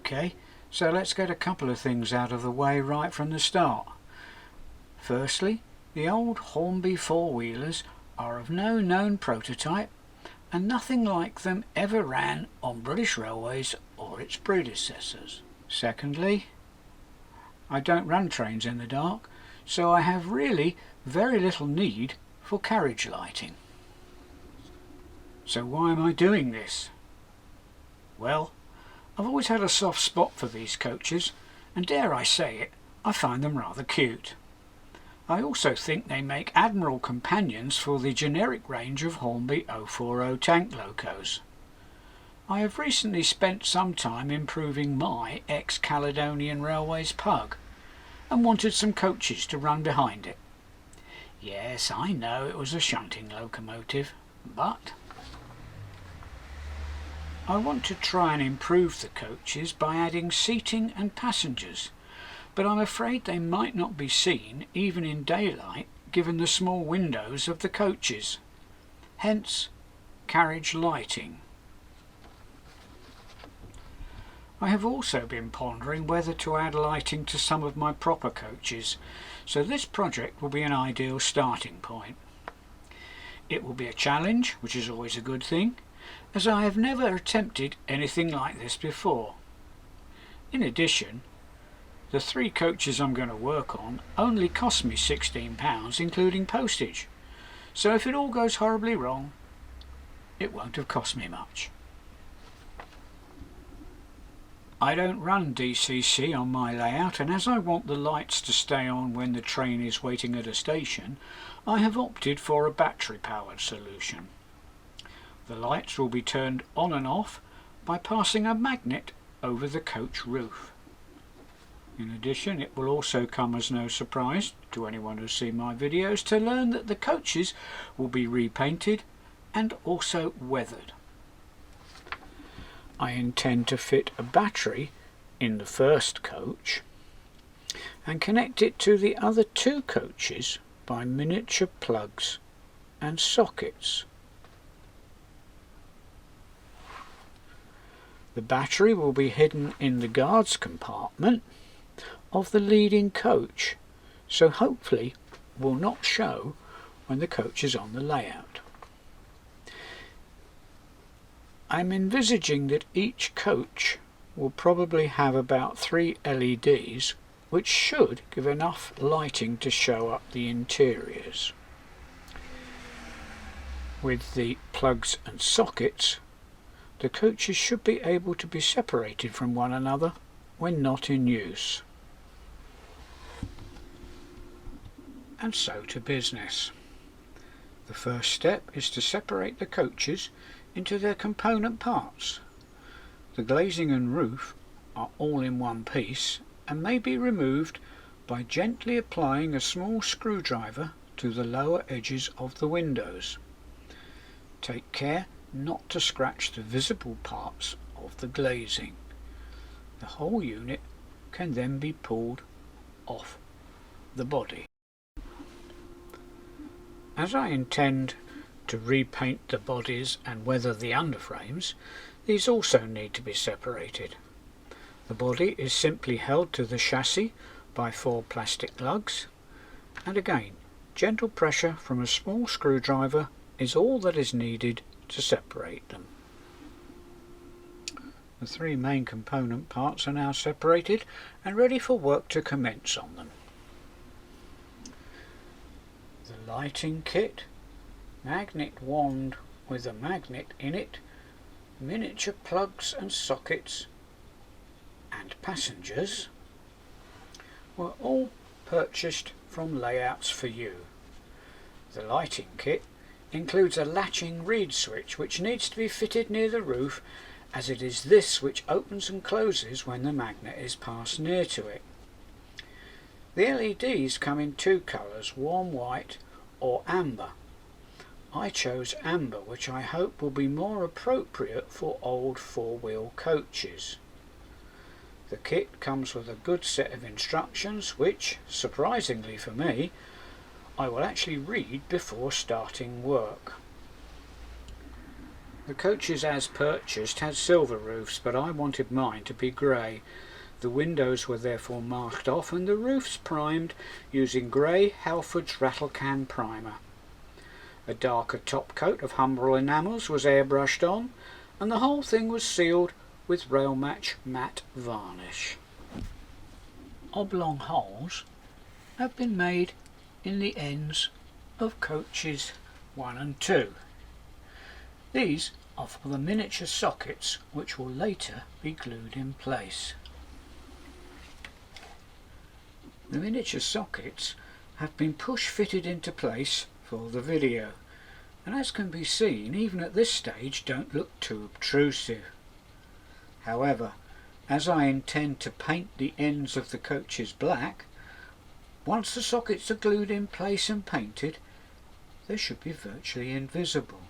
Okay, so let's get a couple of things out of the way right from the start. Firstly, the old Hornby four-wheelers are of no known prototype, and nothing like them ever ran on British Railways or its predecessors. Secondly, I don't run trains in the dark, so I have really very little need for carriage lighting. So why am I doing this? Well, I've always had a soft spot for these coaches, and dare I say it, I find them rather cute. I also think they make admirable companions for the generic range of Hornby 040 tank locos. I have recently spent some time improving my ex-Caledonian Railways Pug, and wanted some coaches to run behind it. Yes, I know it was a shunting locomotive, but I want to try and improve the coaches by adding seating and passengers, but I'm afraid they might not be seen even in daylight given the small windows of the coaches. Hence, carriage lighting. I have also been pondering whether to add lighting to some of my proper coaches, so this project will be an ideal starting point. It will be a challenge, which is always a good thing, as I have never attempted anything like this before. In addition, the 3 coaches I'm going to work on only cost me £16 including postage, so if it all goes horribly wrong, it won't have cost me much. I don't run DCC on my layout, and as I want the lights to stay on when the train is waiting at a station, I have opted for a battery powered solution. The lights will be turned on and off by passing a magnet over the coach roof. In addition, it will also come as no surprise to anyone who's seen my videos to learn that the coaches will be repainted and also weathered. I intend to fit a battery in the first coach and connect it to the other 2 coaches by miniature plugs and sockets. The battery will be hidden in the guards compartment of the leading coach, so hopefully will not show when the coach is on the layout. I'm envisaging that each coach will probably have about 3 LEDs, which should give enough lighting to show up the interiors. With the plugs and sockets, the coaches should be able to be separated from one another when not in use. And so to business. The first step is to separate the coaches into their component parts. The glazing and roof are all in one piece and may be removed by gently applying a small screwdriver to the lower edges of the windows. Take care not to scratch the visible parts of the glazing. The whole unit can then be pulled off the body. As I intend to repaint the bodies and weather the underframes, these also need to be separated. The body is simply held to the chassis by 4 plastic lugs, and again, gentle pressure from a small screwdriver is all that is needed to separate them. The 3 main component parts are now separated and ready for work to commence on them. The lighting kit, magnet wand with a magnet in it, miniature plugs and sockets and passengers were all purchased from Layouts for You. The lighting kit includes a latching reed switch which needs to be fitted near the roof, as it is this which opens and closes when the magnet is passed near to it. The LEDs come in 2 colours, warm white or amber. I chose amber, which I hope will be more appropriate for old 4-wheel coaches. The kit comes with a good set of instructions which, surprisingly for me, I will actually read before starting work. The coaches as purchased had silver roofs, but I wanted mine to be grey. The windows were therefore marked off and the roofs primed using grey Halford's rattle can primer. A darker top coat of Humbrol enamels was airbrushed on, and the whole thing was sealed with rail match matte varnish. Oblong holes have been made in the ends of coaches 1 and 2. These are for the miniature sockets which will later be glued in place. The miniature sockets have been push fitted into place for the video, and as can be seen, even at this stage don't look too obtrusive. However, as I intend to paint the ends of the coaches black, once the sockets are glued in place and painted, they should be virtually invisible.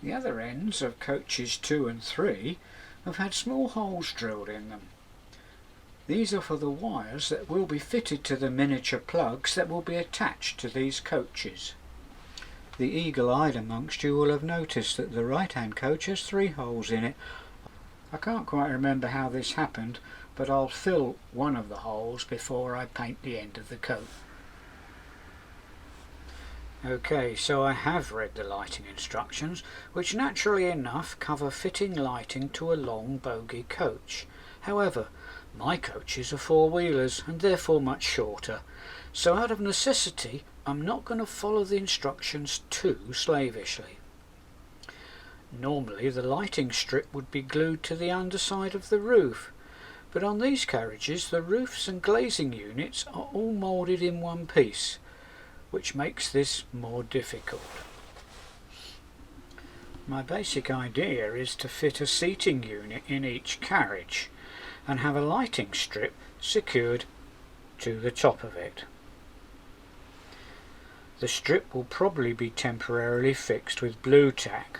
The other ends of coaches 2 and 3 have had small holes drilled in them. These are for the wires that will be fitted to the miniature plugs that will be attached to these coaches. The eagle-eyed amongst you will have noticed that the right-hand coach has 3 holes in it. I can't quite remember how this happened, but I'll fill one of the holes before I paint the end of the coat. Okay, so I have read the lighting instructions, which naturally enough cover fitting lighting to a long bogie coach. However, my coaches are 4-wheelers and therefore much shorter, so out of necessity I'm not going to follow the instructions too slavishly. Normally the lighting strip would be glued to the underside of the roof, but on these carriages the roofs and glazing units are all moulded in one piece, which makes this more difficult. My basic idea is to fit a seating unit in each carriage and have a lighting strip secured to the top of it. The strip will probably be temporarily fixed with blue tack.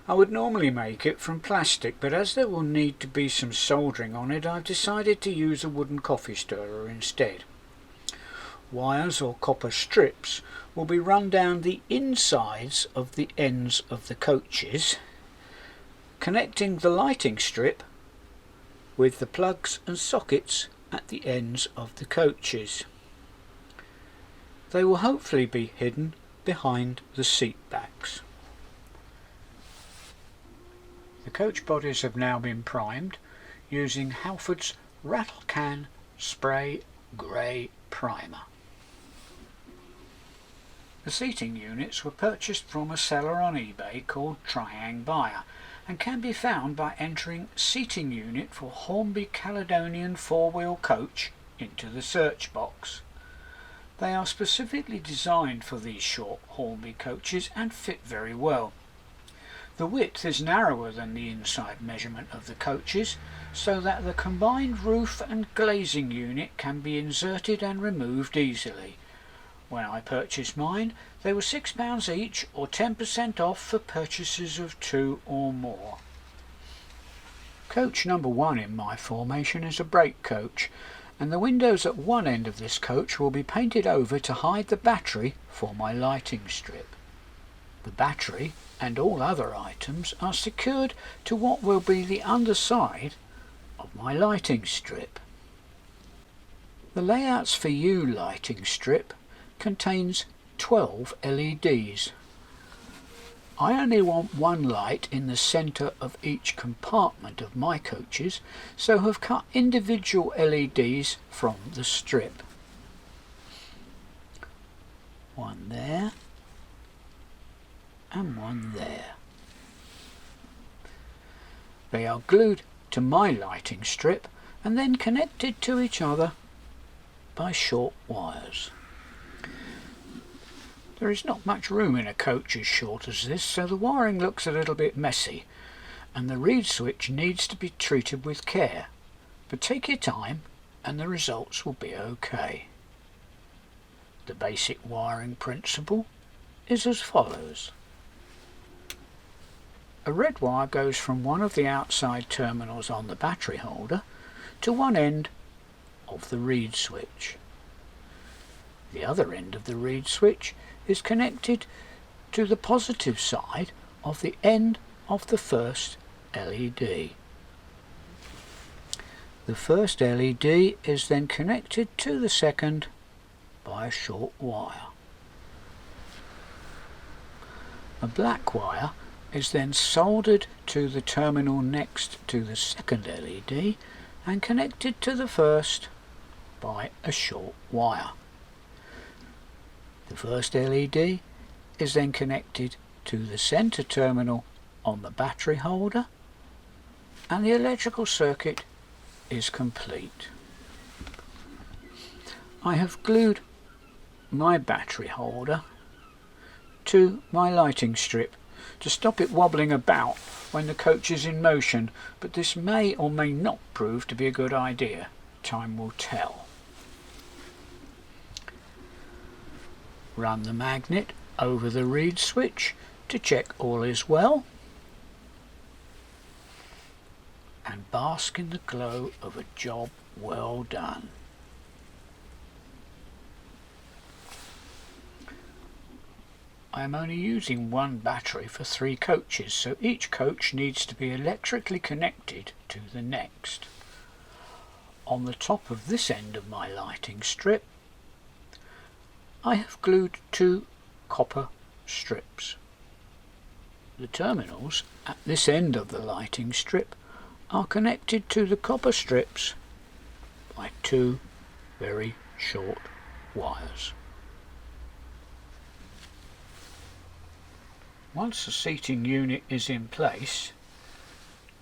I would normally make it from plastic, but as there will need to be some soldering on it, I've decided to use a wooden coffee stirrer instead. Wires or copper strips will be run down the insides of the ends of the coaches, connecting the lighting strip with the plugs and sockets at the ends of the coaches. They will hopefully be hidden behind the seat backs. The coach bodies have now been primed using Halford's Rattle Can Spray Grey Primer. The seating units were purchased from a seller on eBay called Triang Buyer and can be found by entering seating unit for Hornby Caledonian 4-wheel coach into the search box. They are specifically designed for these short Hornby coaches and fit very well. The width is narrower than the inside measurement of the coaches, so that the combined roof and glazing unit can be inserted and removed easily. When I purchased mine, they were £6 each or 10% off for purchases of 2 or more. Coach number 1 in my formation is a brake coach, and the windows at one end of this coach will be painted over to hide the battery for my lighting strip. The battery and all other items are secured to what will be the underside of my lighting strip. The Layouts for You lighting strip contains 12 LEDs. I only want one light in the centre of each compartment of my coaches, so have cut individual LEDs from the strip. One there and one there. They are glued to my lighting strip and then connected to each other by short wires. There is not much room in a coach as short as this, so the wiring looks a little bit messy, and the reed switch needs to be treated with care, but take your time and the results will be okay. The basic wiring principle is as follows. A red wire goes from one of the outside terminals on the battery holder to one end of the reed switch. The other end of the reed switch is connected to the positive side of the end of the first LED. The first LED is then connected to the second by a short wire. A black wire is then soldered to the terminal next to the second LED and connected to the first by a short wire. The first LED is then connected to the centre terminal on the battery holder, and the electrical circuit is complete. I have glued my battery holder to my lighting strip to stop it wobbling about when the coach is in motion, but this may or may not prove to be a good idea. Time will tell. Run the magnet over the reed switch to check all is well, and bask in the glow of a job well done. I am only using one battery for 3 coaches, so each coach needs to be electrically connected to the next. On the top of this end of my lighting strip, I have glued 2 copper strips. The terminals at this end of the lighting strip are connected to the copper strips by 2 very short wires. Once the seating unit is in place,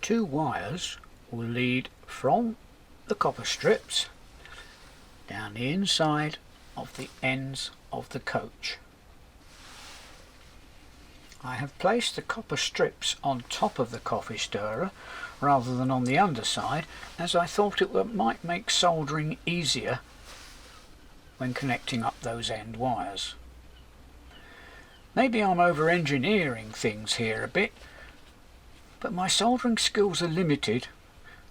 2 wires will lead from the copper strips down the inside of the ends of the coach. I have placed the copper strips on top of the coffee stirrer rather than on the underside, as I thought it might make soldering easier when connecting up those end wires. Maybe I'm over-engineering things here a bit, but my soldering skills are limited,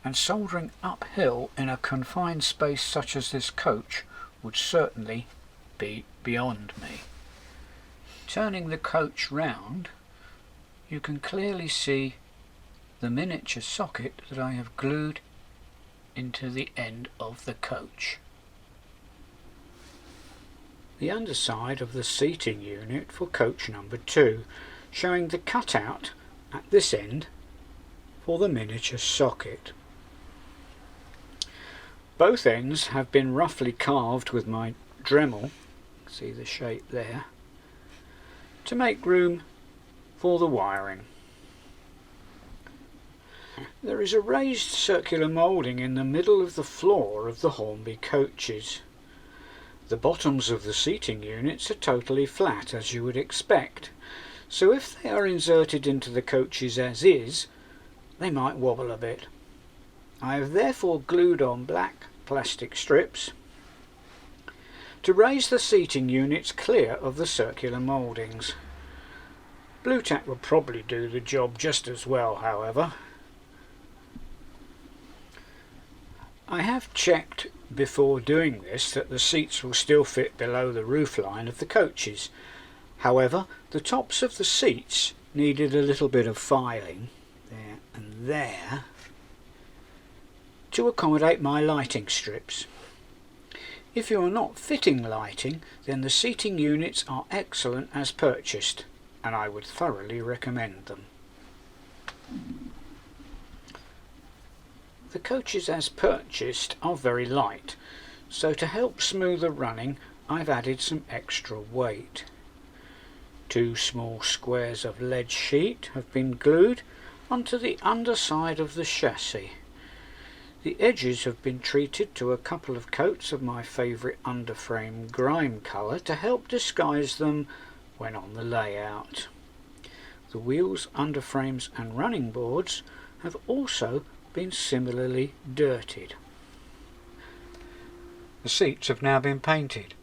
and soldering uphill in a confined space such as this coach would certainly be beyond me. Turning the coach round, you can clearly see the miniature socket that I have glued into the end of the coach. The underside of the seating unit for coach number 2, showing the cutout at this end for the miniature socket. Both ends have been roughly carved with my Dremel, see the shape there, to make room for the wiring. There is a raised circular moulding in the middle of the floor of the Hornby coaches. The bottoms of the seating units are totally flat, as you would expect, so if they are inserted into the coaches as is, they might wobble a bit. I have therefore glued on black plastic strips to raise the seating units clear of the circular mouldings. Blue tack will probably do the job just as well, however. I have checked before doing this that the seats will still fit below the roofline of the coaches. However, the tops of the seats needed a little bit of filing there and there to accommodate my lighting strips. If you are not fitting lighting, then the seating units are excellent as purchased, and I would thoroughly recommend them. The coaches as purchased are very light, so to help smoother running I've added some extra weight. 2 small squares of lead sheet have been glued onto the underside of the chassis. The edges have been treated to a couple of coats of my favourite underframe grime colour to help disguise them when on the layout. The wheels, underframes and running boards have also been similarly dirtied. The seats have now been painted,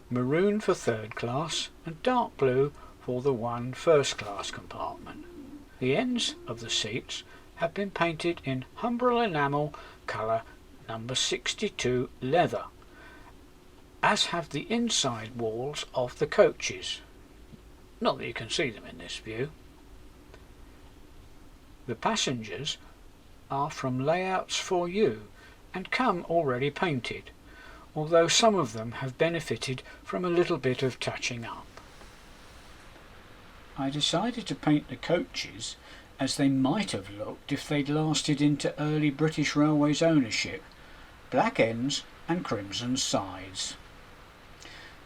maroon for 3rd class and dark blue for the 1 first class compartment. The ends of the seats have been painted in Humbrol enamel colour number 62 leather, as have the inside walls of the coaches. not that you can see them in this view. The passengers are from Layouts for You and come already painted, although some of them have benefited from a little bit of touching up. I decided to paint the coaches as they might have looked if they'd lasted into early British Railways ownership, black ends and crimson sides.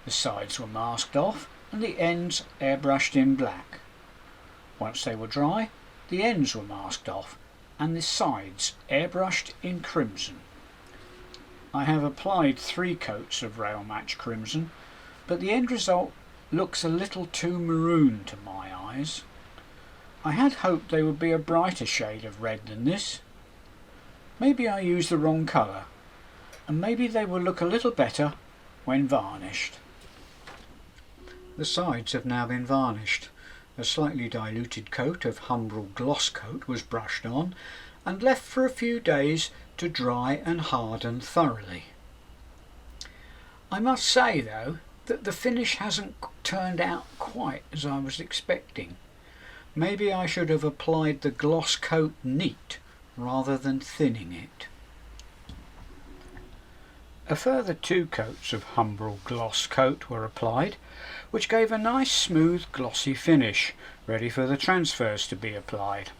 The sides were masked off and the ends airbrushed in black. Once they were dry, the ends were masked off and the sides airbrushed in crimson. I have applied 3 coats of Rail Match Crimson, but the end result looks a little too maroon to my eyes. I had hoped they would be a brighter shade of red than this. Maybe I used the wrong colour, and maybe they will look a little better when varnished. The sides have now been varnished. A slightly diluted coat of Humbrol Gloss Coat was brushed on and left for a few days to dry and harden thoroughly. I must say though that the finish hasn't turned out quite as I was expecting. Maybe I should have applied the gloss coat neat rather than thinning it. A further 2 coats of Humbrol Gloss Coat were applied, which gave a nice smooth glossy finish, ready for the transfers to be applied.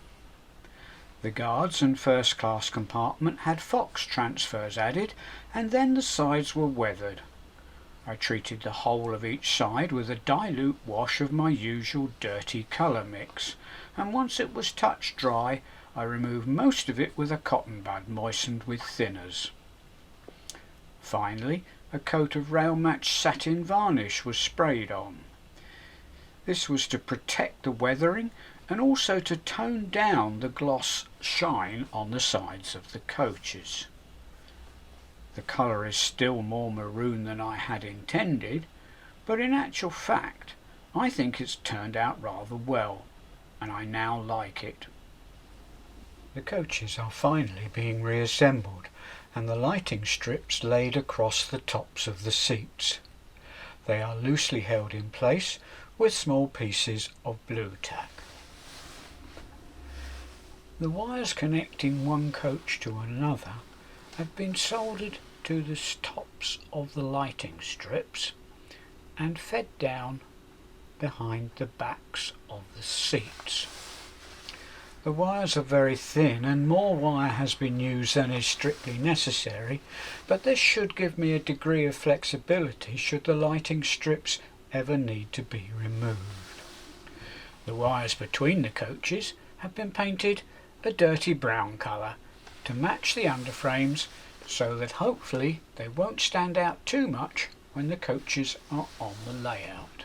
The guards and first class compartment had Fox transfers added, and then the sides were weathered. I treated the whole of each side with a dilute wash of my usual dirty colour mix, and once it was touch dry I removed most of it with a cotton bud moistened with thinners. Finally, a coat of Rail Match satin varnish was sprayed on. This was to protect the weathering and also to tone down the gloss shine on the sides of the coaches. The colour is still more maroon than I had intended, but in actual fact I think it's turned out rather well, and I now like it. The coaches are finally being reassembled and the lighting strips laid across the tops of the seats. They are loosely held in place with small pieces of blue tack. The wires connecting one coach to another have been soldered to the tops of the lighting strips and fed down behind the backs of the seats. The wires are very thin and more wire has been used than is strictly necessary, but this should give me a degree of flexibility should the lighting strips ever need to be removed. The wires between the coaches have been painted a dirty brown colour to match the underframes, so that hopefully they won't stand out too much when the coaches are on the layout.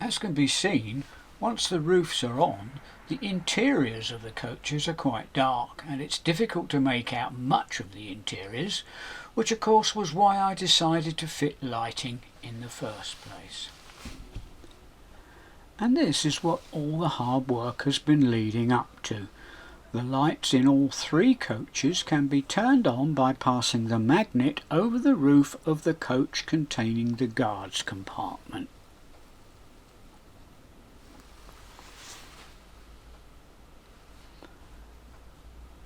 As can be seen, once the roofs are on, the interiors of the coaches are quite dark and it's difficult to make out much of the interiors, which of course was why I decided to fit lighting in the first place. And this is what all the hard work has been leading up to. The lights in all 3 coaches can be turned on by passing the magnet over the roof of the coach containing the guards compartment.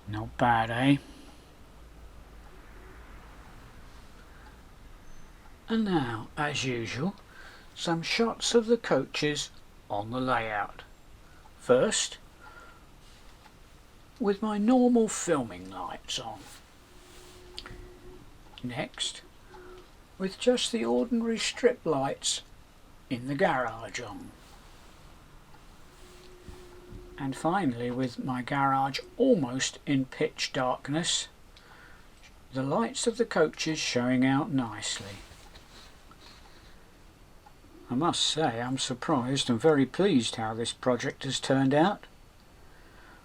Not bad, eh? And now, as usual, some shots of the coaches on the layout. First, with my normal filming lights on. Next, with just the ordinary strip lights in the garage on. And finally, with my garage almost in pitch darkness, the lights of the coaches showing out nicely. I must say I'm surprised and very pleased how this project has turned out.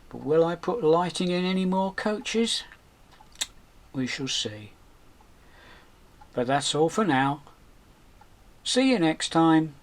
But will I put lighting in any more coaches? We shall see. But that's all for now. See you next time.